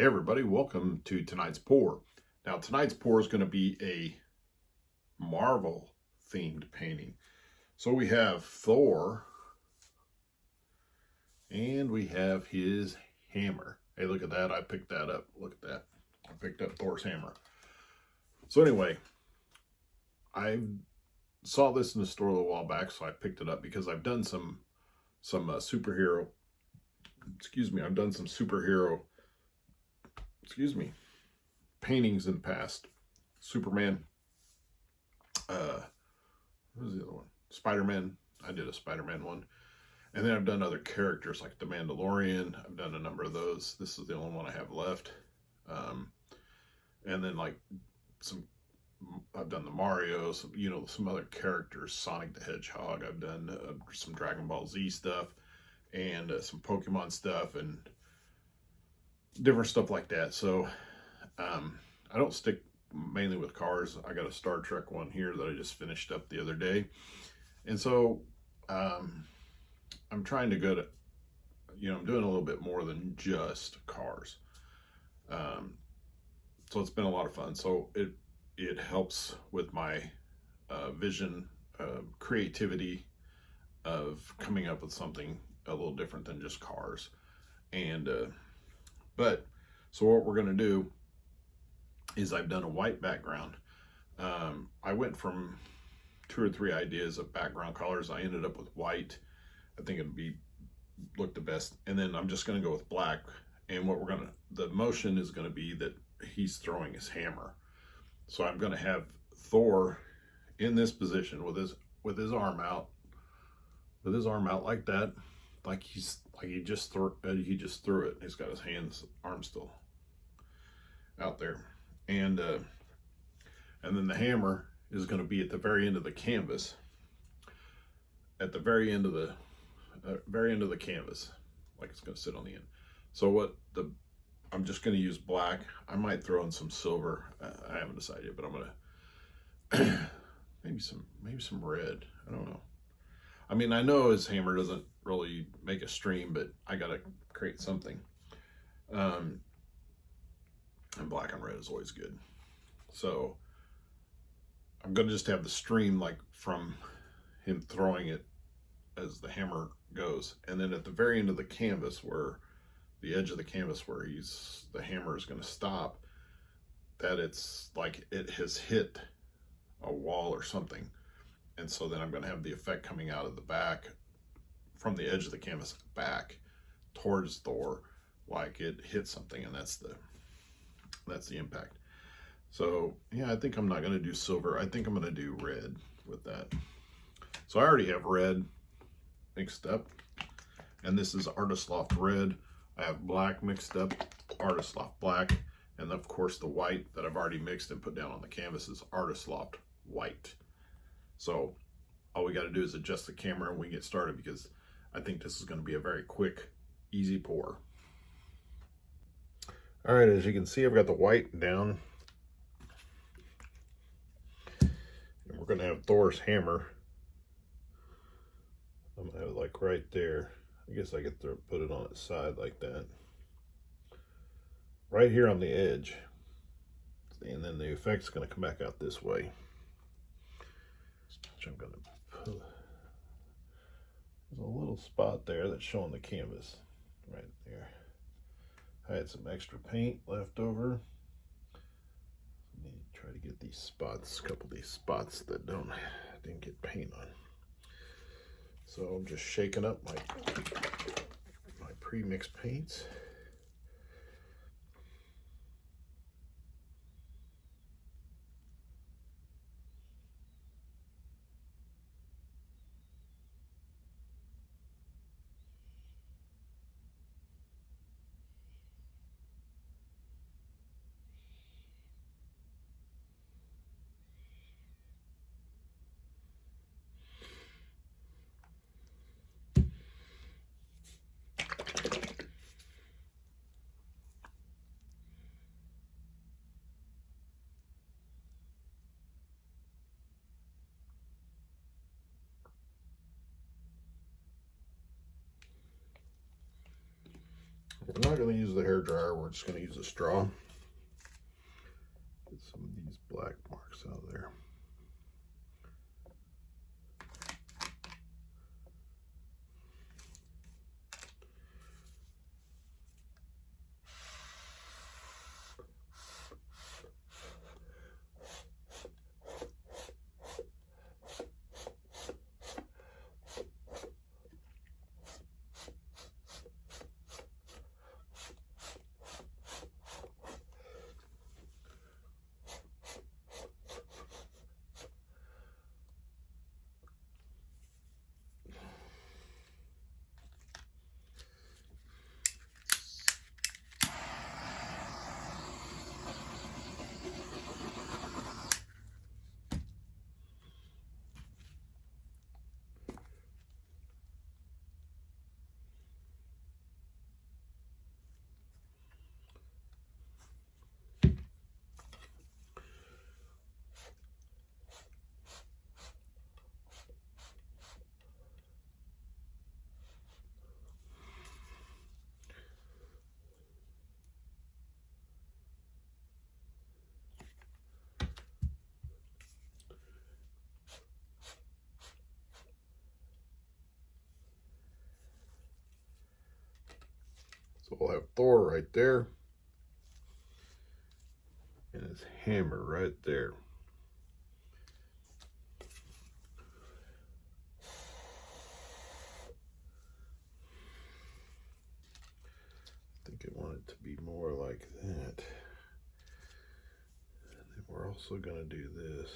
Hey everybody, welcome to tonight's pour. Now tonight's pour is going to be a Marvel themed painting. So we have Thor and we have his hammer. Hey, look at that. I picked that up. Look at that. I picked up Thor's hammer. So anyway, I saw this in the store a little while back, so I picked it up because I've done some superhero, I've done some superhero paintings in the past. Superman, what was the other one? Spider-Man. I did a Spider-Man one. And then I've done other characters like the Mandalorian. I've done a number of those. This is the only one I have left. And then like I've done the Mario, some other characters, Sonic the Hedgehog. I've done some Dragon Ball Z stuff and some Pokemon stuff and different stuff like that. So I don't stick mainly with cars. I got a Star Trek one here that I just finished up the other day. And so I'm trying to go to, I'm doing a little bit more than just cars. So it's been a lot of fun. So it helps with my vision, creativity of coming up with something a little different than just cars. And so what we're going to do is I've done a white background. I went from 2 or 3 ideas of background colors. I ended up with white. I think it'd look the best. And then I'm just going to go with black. And the motion is going to be that he's throwing his hammer. So I'm going to have Thor in this position with his arm out, like that, like he just threw it. He's got his arm still out there, and then the hammer is going to be at the very end of the canvas. At the very end of the canvas, like it's going to sit on the end. So I'm just going to use black. I might throw in some silver. I haven't decided, but I'm going to maybe some red. I don't know. I mean, I know his hammer doesn't really make a stream, but I got to create something. And black and red is always good. So I'm going to just have the stream like from him throwing it as the hammer goes. And then at the very end of the canvas, where the edge of the canvas where the hammer is going to stop, that it's like it has hit a wall or something. And so then I'm going to have the effect coming out of the back, from the edge of the canvas back towards Thor, like it hit something, and that's the impact. So yeah, I think I'm not going to do silver. I think I'm going to do red with that. So I already have red mixed up, and this is Artist Loft red. I have black mixed up, Artist Loft black, and of course the white that I've already mixed and put down on the canvas is Artist Loft white. So all we got to do is adjust the camera and we get started, because I think this is going to be a very quick, easy pour. All right, as you can see, I've got the white down. And we're going to have Thor's hammer. I'm going to have it like right there. I guess I could put it on its side like that. Right here on the edge. And then the effect's going to come back out this way. Which I'm going to put. There's a little spot there that's showing the canvas right there. I had some extra paint left over. Let me try to get these spots, a couple of these spots that didn't get paint on. So I'm just shaking up my pre-mixed paints. We're not going to use the hair dryer, we're just going to use a straw. Get some of these black marks out of there. So we'll have Thor right there, and his hammer right there. I think I want it to be more like that. And then we're also going to do this.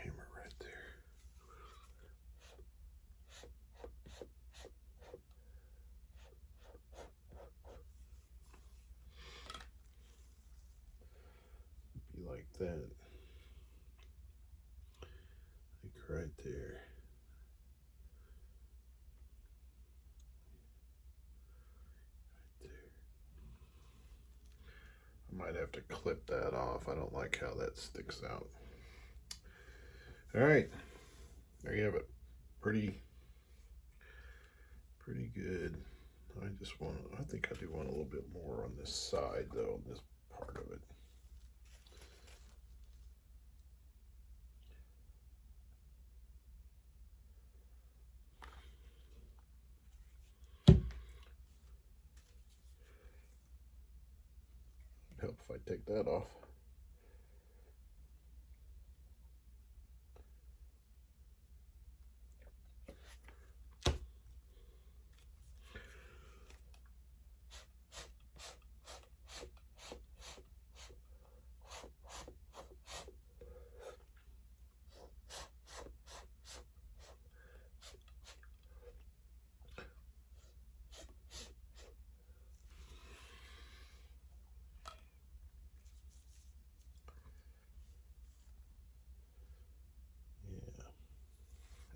Hammer right there. Be like that. Like right there. Right there. I might have to clip that off. I don't like how that sticks out. All right, there you have it. Pretty good. I think I do want a little bit more on this side though, this part of it. Help if I take that off.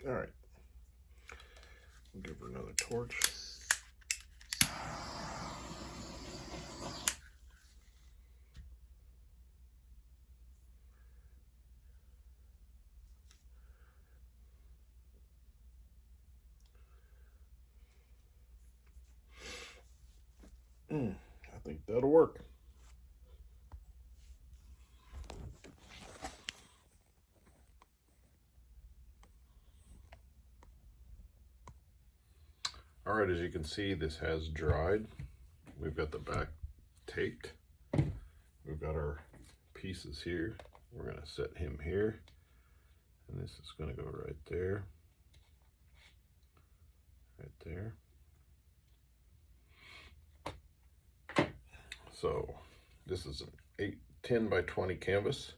All right, we'll give her another torch. I think that'll work. All right, as you can see, this has dried. We've got the back taped. We've got our pieces here. We're going to set him here. And this is going to go right there. Right there. So this is an 10 by 20 canvas.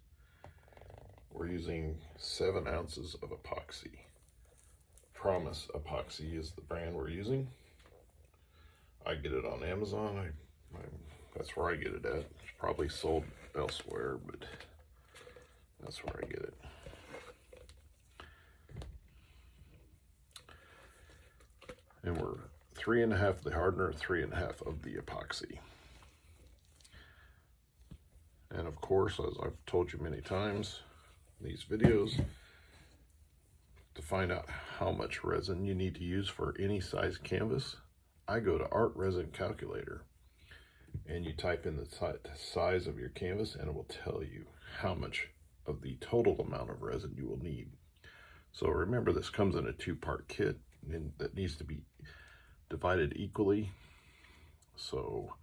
We're using 7 ounces of epoxy. Promise Epoxy is the brand we're using. I get it on Amazon. That's where I get it at. It's probably sold elsewhere, but that's where I get it. And we're 3.5 of the hardener, 3.5 of the epoxy. And of course, as I've told you many times in these videos, to find out how much resin you need to use for any size canvas, I go to Art Resin Calculator, and you type in the size of your canvas and it will tell you how much of the total amount of resin you will need. So remember, this comes in a 2-part kit and that needs to be divided equally. So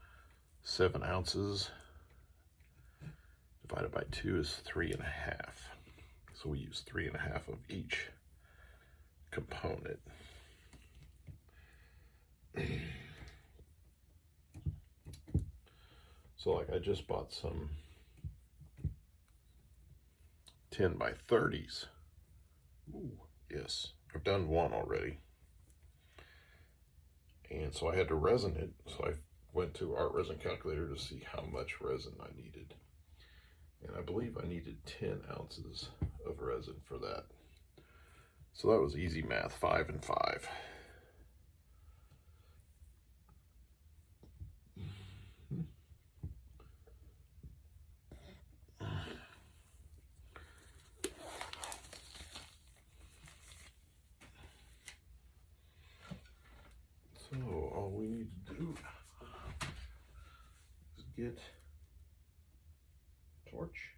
7 ounces divided by 2 is 3.5. So we use 3.5 of each component. So like I just bought some 10 by 30s. Ooh, yes, I've done one already. And so I had to resin it. So I went to Art Resin Calculator to see how much resin I needed. And I believe I needed 10 ounces of resin for that. So that was easy math, 5 and 5. So all we need to do is get a torch.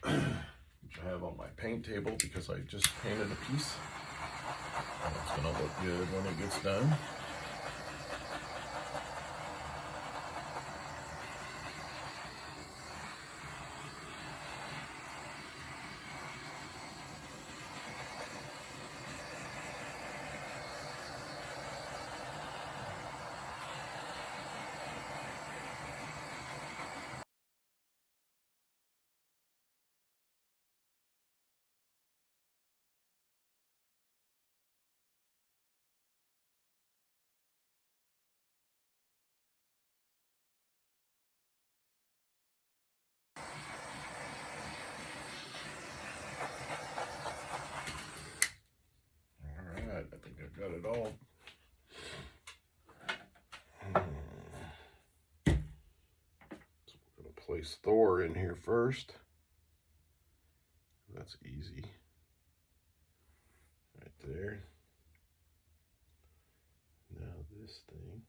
Which I have on my paint table because I just painted a piece. And it's gonna look good when it gets done. I think I've got it all. So we're going to place Thor in here first. That's easy. Right there. Now this thing.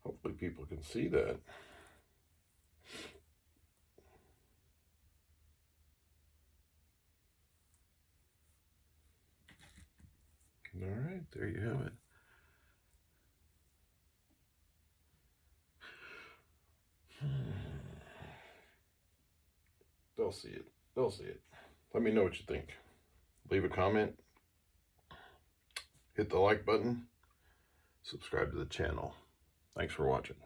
Hopefully people can see that. All right, there you have it. They'll see it. They'll see it. Let me know what you think. Leave a comment. Hit the like button. Subscribe to the channel. Thanks for watching.